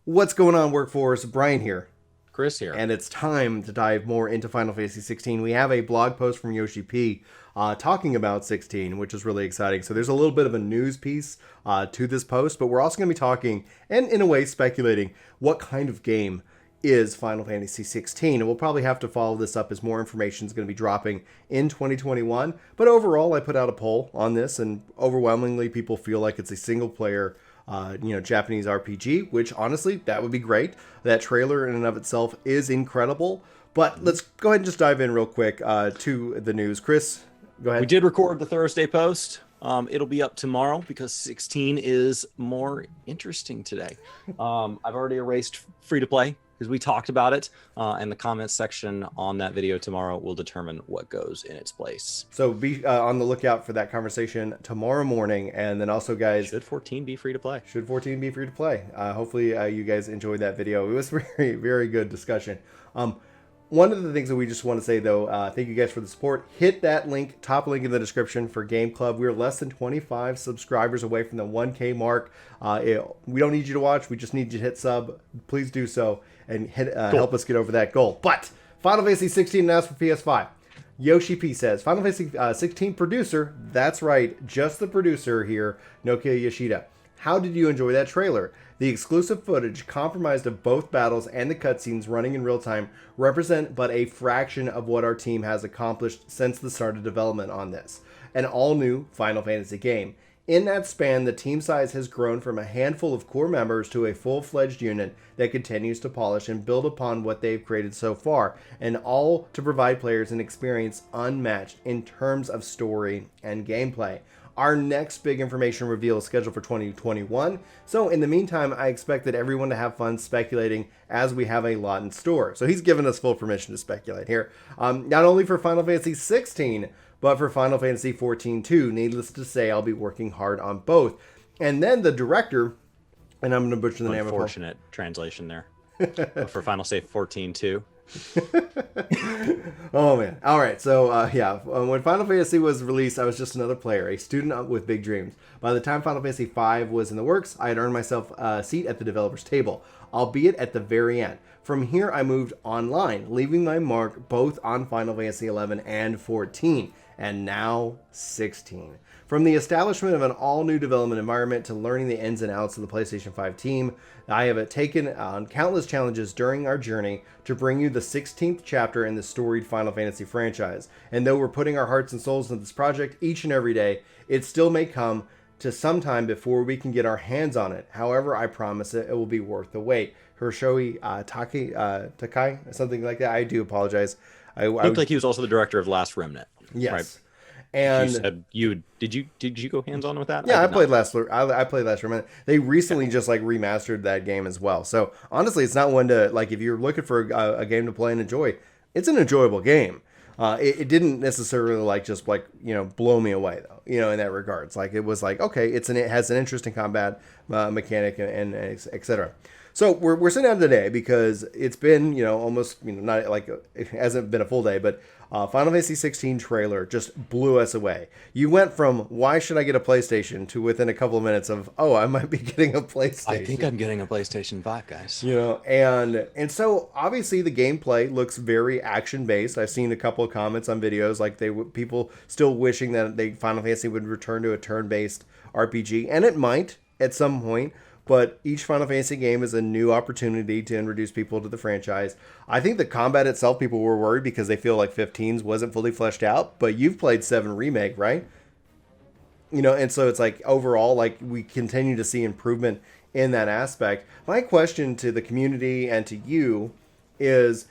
What's going on, workforce? Brian here. Chris here. And it's time to dive more into Final Fantasy XVI. We have a blog post from Yoshi P talking about 16, which is really exciting. So there's a little bit of a news piece to this post, but we're also going to be talking and, in a way, speculating what kind of game is Final Fantasy 16. And we'll probably have to follow this up as more information is going to be dropping in 2021. But overall, I put out a poll on this, and overwhelmingly, people feel like it's a single player Japanese RPG, which honestly, that would be great. That trailer in and of itself is incredible. But let's go ahead and just dive in real quick to the news. Chris, go ahead. We did record the Thursday post. It'll be up tomorrow because 16 is more interesting today. I've already erased free to play because we talked about it, and the comments section on that video tomorrow will determine what goes in its place. So be on the lookout for that conversation tomorrow morning. And then also, guys, Should 14 be free to play? Should 14 be free to play? Hopefully you guys enjoyed that video. It was very, very good discussion. One of the things that we just want to say, though, thank you guys for the support. Hit that link, top link in the description for Game Club. We're less than 25 subscribers away from the 1K mark. We don't need you to watch. We just need you to hit sub. Please do so and help us get over that goal. But Final Fantasy 16 announced for PS5. Yoshi P says, Final Fantasy 16 producer, that's right, just the producer here, Nokia Yoshida. How did you enjoy that trailer? The exclusive footage, comprised of both battles and the cutscenes running in real time, represent but a fraction of what our team has accomplished since the start of development on this. An all-new Final Fantasy game. In that span, the team size has grown from a handful of core members to a full-fledged unit that continues to polish and build upon what they've created so far, and all to provide players an experience unmatched in terms of story and gameplay. Our next big information reveal is scheduled for 2021, so in the meantime, I expect that everyone to have fun speculating as we have a lot in store. So he's given us full permission to speculate here, not only for Final Fantasy 16, but for Final Fantasy XIV too. Needless to say, I'll be working hard on both. And then the director, and I'm going to butcher the name of him. Unfortunate translation there. For Final Fantasy 14 too. Oh man. All right. So when Final Fantasy was released, I was just another player, a student with big dreams. By the time Final Fantasy V was in the works, I had earned myself a seat at the developer's table, albeit at the very end. From here, I moved online, leaving my mark both on Final Fantasy XI and 14, and now 16. From the establishment of an all-new development environment to learning the ins and outs of the PlayStation 5 team, I have taken on countless challenges during our journey to bring you the 16th chapter in the storied Final Fantasy franchise. And though we're putting our hearts and souls into this project each and every day, it still may come to some time before we can get our hands on it. However, I promise it will be worth the wait. Hiroshoe Takai, something like that. I do apologize. Looked like he was also the director of Last Remnant. Yes. Right? And you said did you go hands on with that? Yeah, I played Last Remnant. They recently just remastered that game as well. So honestly, it's not one to if you're looking for a game to play and enjoy. It's an enjoyable game. It didn't necessarily blow me away though. In that regards, it was okay. It has an interesting combat mechanic and etc. So we're sitting down today because it's been almost not it hasn't been a full day, but Final Fantasy 16 trailer just blew us away. You went from why should I get a PlayStation to within a couple of minutes of I might be getting a PlayStation. I think I'm getting a PlayStation 5, guys. And so obviously the gameplay looks very action based. I've seen a couple of comments on videos people still wishing that Final Fantasy would return to a turn based RPG, and it might at some point. But each Final Fantasy game is a new opportunity to introduce people to the franchise. I think the combat itself, people were worried because they feel like 15's wasn't fully fleshed out. But you've played 7 Remake, right? And so it's overall, we continue to see improvement in that aspect. My question to the community and to you is,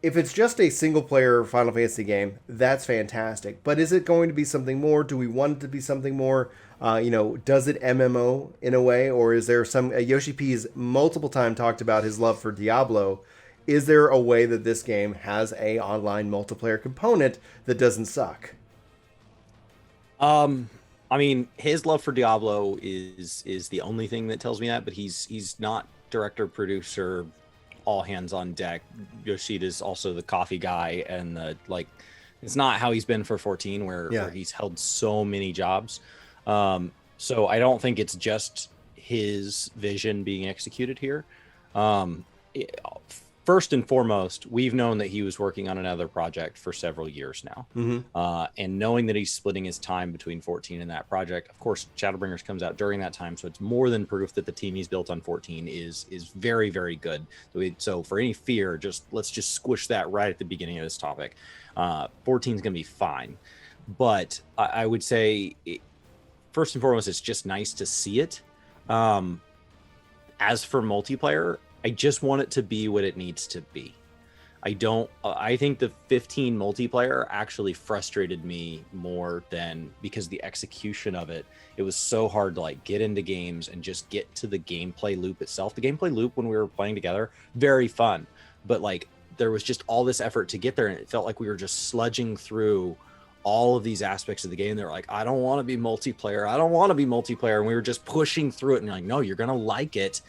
if it's just a single-player Final Fantasy game, that's fantastic. But is it going to be something more? Do we want it to be something more? Does it MMO in a way? Or is there some... Yoshi P's multiple times talked about his love for Diablo. Is there a way that this game has a online multiplayer component that doesn't suck? I mean, his love for Diablo is the only thing that tells me that, but he's not director, producer, all hands on deck. Yoshida's also the coffee guy, and it's not how he's been for 14, where he's held so many jobs. So I don't think it's just his vision being executed here. Um, it- First and foremost, we've known that he was working on another project for several years now. Mm-hmm. And knowing that he's splitting his time between 14 and that project, of course, Shadowbringers comes out during that time. So it's more than proof that the team he's built on 14 is very, very good. So for any fear, let's just squish that right at the beginning of this topic. 14 is going to be fine. But I would say, first and foremost, it's just nice to see it. As for multiplayer, I just want it to be what it needs to be. I think the 15 multiplayer actually frustrated me more than, because the execution of it was so hard to like get into games and just get to the gameplay loop itself. The gameplay loop when we were playing together, very fun, but like there was just all this effort to get there, and it felt like we were just sludging through all of these aspects of the game. They're like, I don't want to be multiplayer. I don't want to be multiplayer. And we were just pushing through it, and you're like, no, you're going to like it.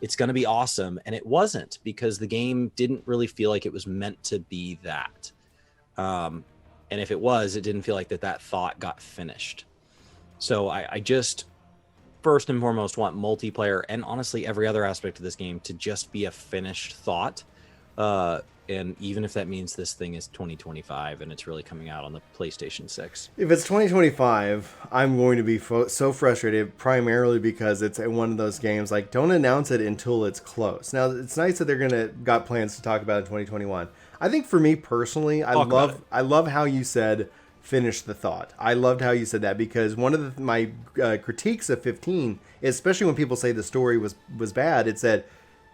It's going to be awesome. And it wasn't, because the game didn't really feel like it was meant to be that. And if it was, it didn't feel like that thought got finished. So I just first and foremost want multiplayer, and honestly every other aspect of this game, to just be a finished thought. And even if that means this thing is 2025 and it's really coming out on the PlayStation 6. If it's 2025, I'm going to be so frustrated, primarily because it's one of those games, like, don't announce it until it's close. Now, it's nice that they're got plans to talk about it in 2021. I think for me personally, I love how you said finish the thought. I loved how you said that, because one of my critiques of 15, especially when people say the story was bad, it said,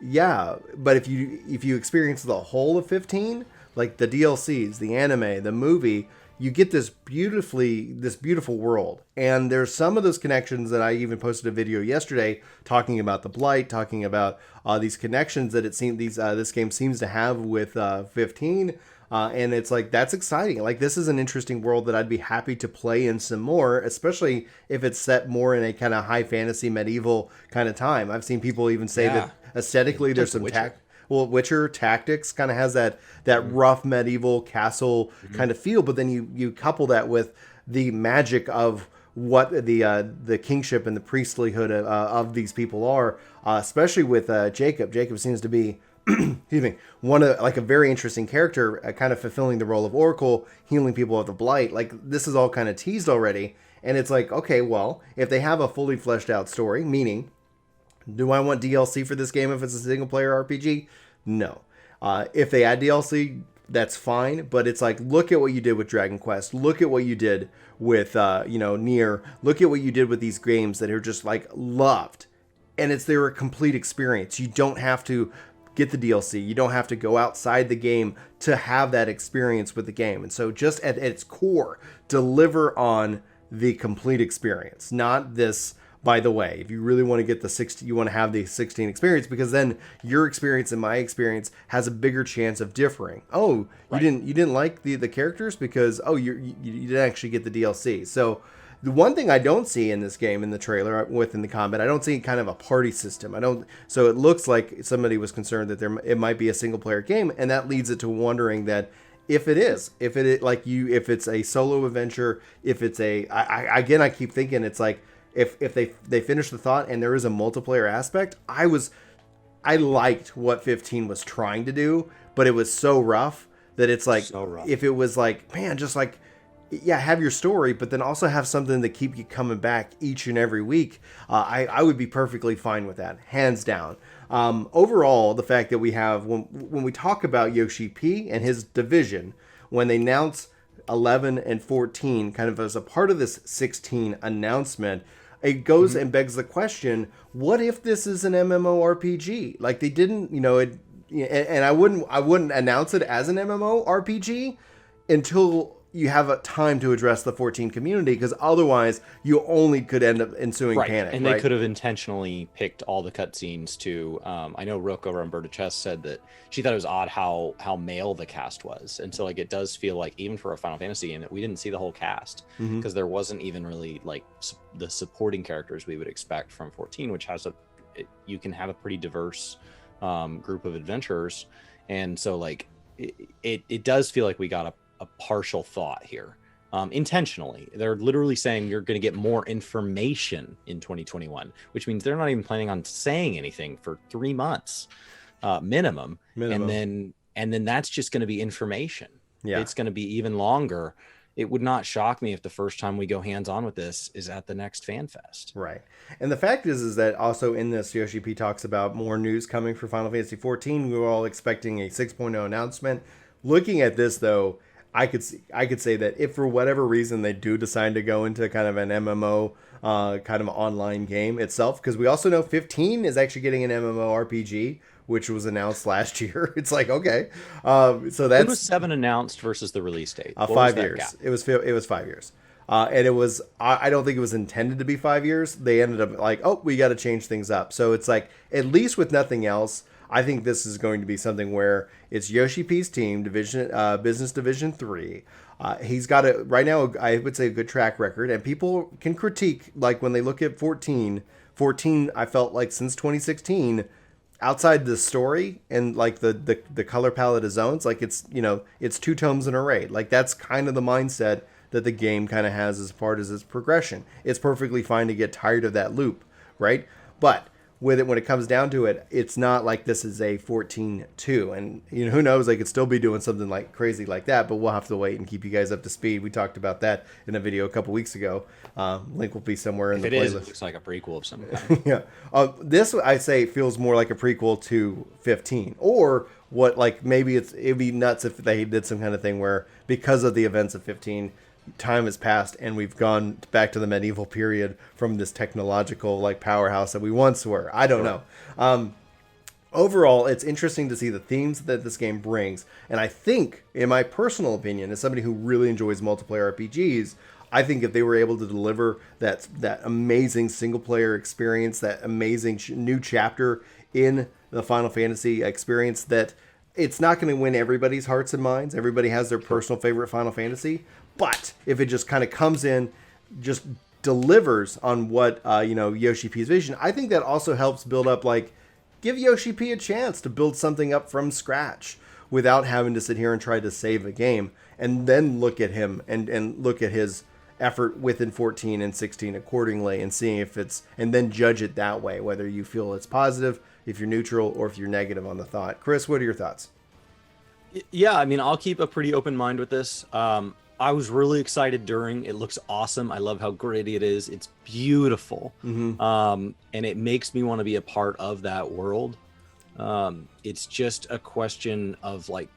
yeah, but if you experience the whole of 15, like the DLCs, the anime, the movie, you get this beautiful world. And there's some of those connections that I even posted a video yesterday talking about the Blight, talking about these connections that this game seems to have with 15. And it's like, that's exciting. Like, this is an interesting world that I'd be happy to play in some more, especially if it's set more in a kind of high fantasy medieval kind of time. I've seen people even say that aesthetically there's some Witcher Tactics kind of has that rough medieval castle kind of feel, but then you couple that with the magic of what the kingship and the priestlyhood of these people are, especially with Jacob. Jacob seems to be excuse me, one of like a very interesting character, kind of fulfilling the role of Oracle, healing people of the Blight. Like, this is all kind of teased already, and it's like, okay, well, if they have a fully fleshed out story, meaning, do I want DLC for this game if it's a single player RPG? No. If they add DLC, that's fine, but it's like, look at what you did with Dragon Quest, look at what you did with Nier, look at what you did with these games that are just like loved, and they're a complete experience. You don't have to get the DLC. You don't have to go outside the game to have that experience with the game. And so just at its core, deliver on the complete experience, not this, by the way, if you really want to get the 16, you want to have the 16 experience, because then your experience and my experience has a bigger chance of differing. Oh, right. You didn't like the characters because, oh, you didn't actually get the DLC. So the one thing I don't see in this game, in the trailer, within the combat, I don't see kind of a party system. So it looks like somebody was concerned that it might be a single player game, and that leads it to wondering that if it's a solo adventure, if it's I keep thinking it's like, if they finish the thought and there is a multiplayer aspect, I liked what 15 was trying to do, but it was so rough that it's like, if it was like, man, just like, yeah, have your story, but then also have something to keep you coming back each and every week. I would be perfectly fine with that, hands down. Overall, the fact that we have, when we talk about Yoshi P and his division, when they announce 11 and 14 kind of as a part of this 16 announcement, it goes and begs the question, what if this is an MMORPG? Like, they didn't, and I wouldn't announce it as an MMORPG until you have a time to address the 14 community, because otherwise you only could end up ensuing panic. And they could have intentionally picked all the cutscenes to. I know Rook over on Bird of Chess said that she thought it was odd how male the cast was, and so like it does feel like, even for a Final Fantasy game, that we didn't see the whole cast, because there wasn't even really like the supporting characters we would expect from 14, which has you can have a pretty diverse group of adventurers, and so like it does feel like we got a partial thought here, intentionally. They're literally saying you're going to get more information in 2021, which means they're not even planning on saying anything for 3 months. minimum. Minimum. And then that's just going to be information. Yeah. It's going to be even longer. It would not shock me if the first time we go hands on with this is at the next fan fest. Right. And the fact is that also in this, Yoshi P talks about more news coming for Final Fantasy XIV. We were all expecting a 6.0 announcement. Looking at this, though, I could say that if for whatever reason they do decide to go into kind of an MMO kind of online game itself, because we also know 15 is actually getting an MMO RPG, which was announced last year. It's like, okay, so that's when was 7 announced versus the release date? 5 years. It was 5 years. And it was, I don't think it was intended to be 5 years. They ended up like, oh, we got to change things up. So it's like, at least with nothing else, I think this is going to be something where it's Yoshi P's team, Business Division 3. He's got right now, I would say, a good track record. And people can critique, like when they look at 14, I felt like since 2016, outside the story and like the color palette of zones, like it's, it's 2 tomes in a raid. Like that's kind of the mindset that the game kind of has as part as its progression. It's perfectly fine to get tired of that loop, right? But with it, when it comes down to it, it's not like this is a 14-2. And who knows, they could still be doing something like crazy like that, but we'll have to wait and keep you guys up to speed. We talked about that in a video a couple weeks ago. Link will be somewhere in the playlist. It looks like a prequel of some kind. Yeah. This, I say, feels more like a prequel to 15. Or what, like, maybe it'd be nuts if they did some kind of thing where, because of the events of 15, time has passed and we've gone back to the medieval period from this technological like powerhouse that we once were. I don't know. Overall, it's interesting to see the themes that this game brings. And I think, in my personal opinion, as somebody who really enjoys multiplayer RPGs, I think if they were able to deliver that amazing single player experience, that amazing new chapter in the Final Fantasy experience, that it's not going to win everybody's hearts and minds. Everybody has their personal favorite Final Fantasy. But if it just kind of comes in, just delivers on what, Yoshi P's vision, I think that also helps build up, like, give Yoshi P a chance to build something up from scratch without having to sit here and try to save a game. And then look at him and look at his effort within 14 and 16 accordingly and seeing if it's, and then judge it that way, whether you feel it's positive, if you're neutral, or if you're negative on the thought. Chris, what are your thoughts? Yeah, I mean, I'll keep a pretty open mind with this. I was really excited during. It looks awesome. I love how gritty it is. It's beautiful. Mm-hmm. And it makes me want to be a part of that world. It's just a question of like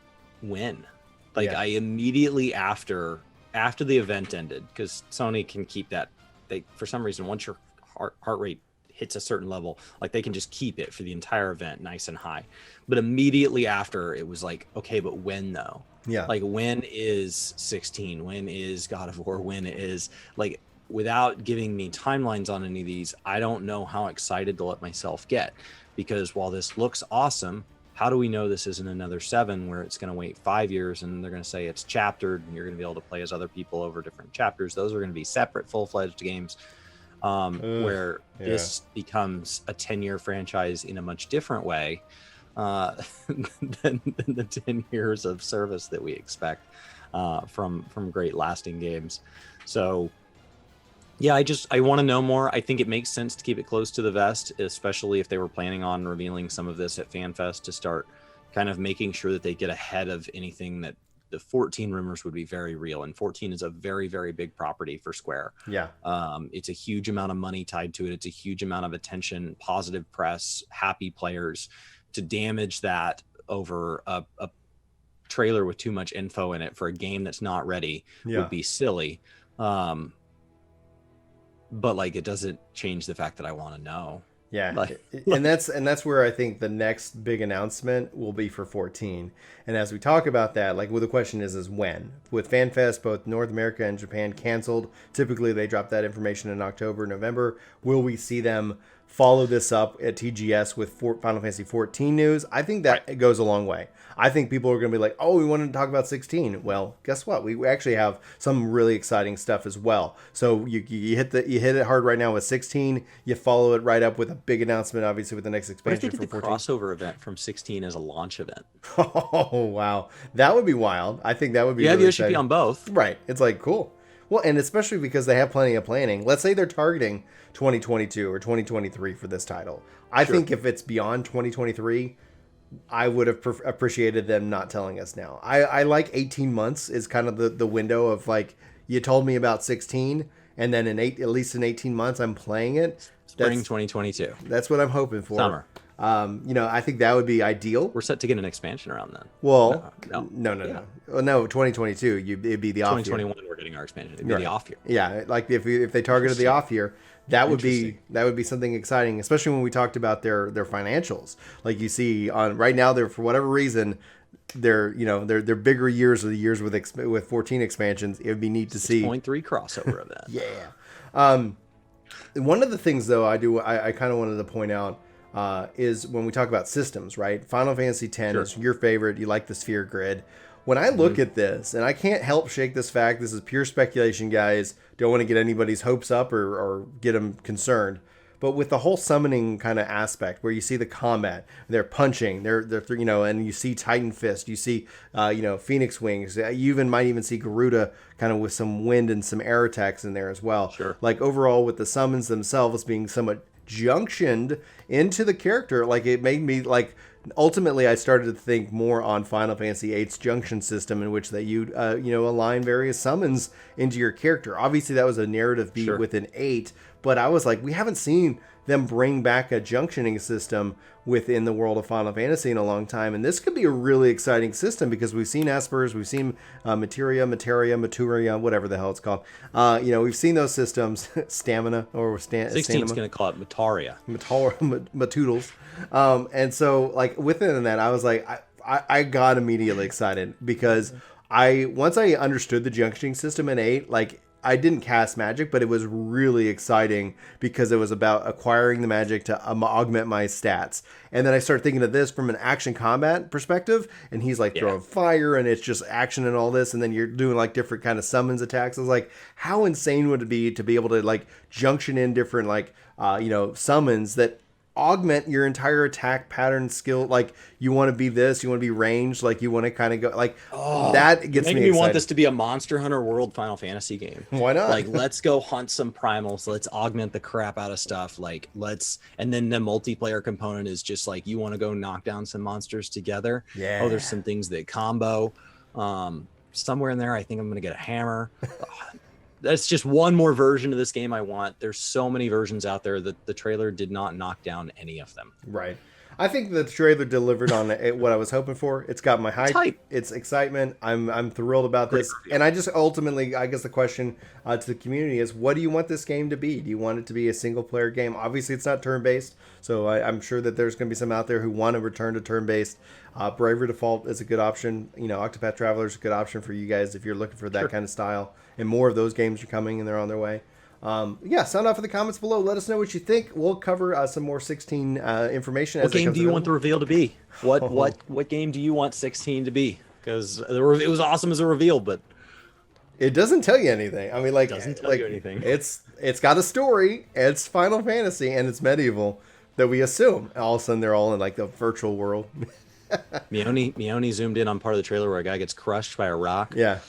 when. Like I immediately after the event ended, because Sony can keep that. They, for some reason, once your heart rate hits a certain level, like they can just keep it for the entire event nice and high. But immediately after, it was like, okay, but when though? Yeah. Like, when is 16? When is God of War? When is, like, without giving me timelines on any of these, I don't know how excited to let myself get. Because while this looks awesome, how do we know this isn't another 7 where it's going to wait 5 years and they're going to say it's chaptered and you're going to be able to play as other people over different chapters? Those are going to be separate, full-fledged games. Where this becomes a 10-year franchise in a much different way than the 10 years of service that we expect from great lasting games. So yeah, I want to know more. I think it makes sense to keep it close to the vest, especially if they were planning on revealing some of this at FanFest, to start kind of making sure that they get ahead of anything that the 14 rumors would be very real. And 14 is a very, very big property for Square. Yeah. It's a huge amount of money tied to it. It's a huge amount of attention, positive press, happy players. To damage that over a trailer with too much info in it for a game that's not ready would be silly. But like, it doesn't change the fact that I want to know. Yeah, and that's where I think the next big announcement will be for 14. And as we talk about that, like, well, the question is when. With FanFest, both North America and Japan canceled. Typically, they drop that information in October, November. Will we see them follow this up at TGS with Final Fantasy 14 news? I think that it goes a long way. I think people are going to be like, oh, we wanted to talk about 16. Well, guess what? We actually have some really exciting stuff as well. So you hit it hard right now with 16. You follow it right up with a big announcement, obviously, with the next expansion from 14. The crossover event from 16 as a launch event. Oh, wow. That would be wild. I think that would be really really exciting. You have Yoshi P on both. Right. It's like, cool. Well, and especially because they have plenty of planning. Let's say they're targeting 2022 or 2023 for this title. I think if it's beyond 2023, I would have appreciated them not telling us now. I like 18 months is kind of the window of like, you told me about 16, and then at least in 18 months I'm playing it. Spring 2022. That's what I'm hoping for. Summer. I think that would be ideal. We're set to get an expansion around then. Well, no. Well, no, 2022, it'd be the off year. 2021, we're getting our expansion. It'd be the off year. Yeah, like if they targeted the off year, that would be something exciting, especially when we talked about their financials. Like you see on right now, they're for whatever reason, their bigger years are the years with 14 expansions. It would be neat to see 6.3 crossover event. Yeah. One of the things though I kind of wanted to point out is when we talk about systems, right? Final Fantasy X is your favorite. You like the sphere grid. When I look at this, and I can't help shake this fact, this is pure speculation, guys. Don't want to get anybody's hopes up or get them concerned. But with the whole summoning kind of aspect, where you see the combat, they're punching, they're and you see Titan Fist, you see Phoenix Wings, you might even see Garuda kind of with some wind and some air attacks in there as well. Sure. Like overall, with the summons themselves being somewhat junctioned into the character, like it made me like. Ultimately, I started to think more on Final Fantasy VIII's junction system, in which that you align various summons into your character. Obviously, that was a narrative beat within 8, but I was like, we haven't seen them bring back a junctioning system within the world of Final Fantasy in a long time, and this could be a really exciting system because we've seen Espers, we've seen Materia, whatever the hell it's called. We've seen those systems, Stamina or 16 is going to call it Mataria. Matoodles. And so, like, within that, I was like, I got immediately excited because once I understood the junctioning system in 8, like, I didn't cast magic, but it was really exciting because it was about acquiring the magic to augment my stats. And then I started thinking of this from an action combat perspective, and he's like throwing fire, and it's just action and all this, and then you're doing like different kind of summons attacks. I was like, how insane would it be to be able to like junction in different summons that augment your entire attack pattern skill. Like you want to be this, you want to be ranged, like you want to kind of go like that gets me excited. Want this to be a Monster Hunter World Final Fantasy game. Why not? Like let's go hunt some primals, let's augment the crap out of stuff, like and then the multiplayer component is just like you want to go knock down some monsters together. There's some things that combo. Somewhere in there I think I'm gonna get a hammer. That's just one more version of this game I want. There's so many versions out there that the trailer did not knock down any of them. Right. I think the trailer delivered on what I was hoping for. It's got my hype. It's excitement. I'm thrilled about this. And I just ultimately, I guess the question to the community is, what do you want this game to be? Do you want it to be a single player game? Obviously, it's not turn-based. So I'm sure that there's going to be some out there who want to return to turn-based. Bravely Default is a good option. Octopath Traveler is a good option for you guys if you're looking for that kind of style. And more of those games are coming and they're on their way. Sound off in the comments below. Let us know what you think. We'll cover some more 16 information. What game do you want the reveal to be? What game do you want 16 to be? Because it was awesome as a reveal, but it doesn't tell you anything. I mean, like, it doesn't tell you anything. It's got a story. It's Final Fantasy and it's medieval that we assume. All of a sudden, they're all in like the virtual world. Mione zoomed in on part of the trailer where a guy gets crushed by a rock. Yeah.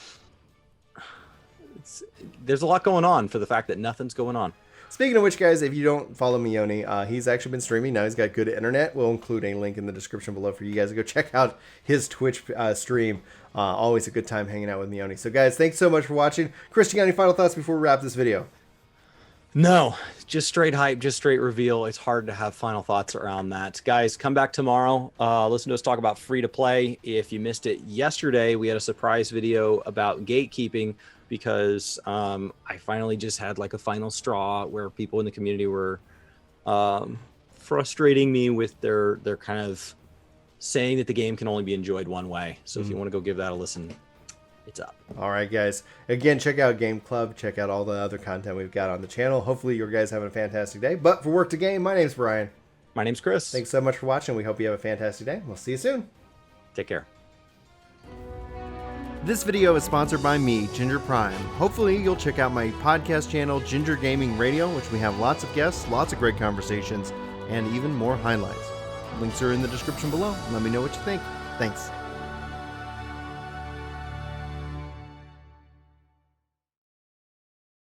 There's a lot going on for the fact that nothing's going on. Speaking of which, guys, if you don't follow Mione, he's actually been streaming. Now he's got good internet. We'll include a link in the description below for you guys to go check out his Twitch stream. Always a good time hanging out with Mione. So, guys, thanks so much for watching. Chris, you got any final thoughts before we wrap this video? No, just straight hype, just straight reveal. It's hard to have final thoughts around that. Guys, come back tomorrow. Listen to us talk about free-to-play. If you missed it yesterday, we had a surprise video about gatekeeping because I finally just had like a final straw where people in the community were frustrating me with their kind of saying that the game can only be enjoyed one way. So if you want to go give that a listen, it's up. All right, guys. Again, check out Game Club. Check out all the other content we've got on the channel. Hopefully, you guys having a fantastic day. But for Work to Game, my name's Brian. My name's Chris. Thanks so much for watching. We hope you have a fantastic day. We'll see you soon. Take care. This video is sponsored by me, Ginger Prime. Hopefully, you'll check out my podcast channel, Ginger Gaming Radio, which we have lots of guests, lots of great conversations, and even more highlights. Links are in the description below. Let me know what you think. Thanks.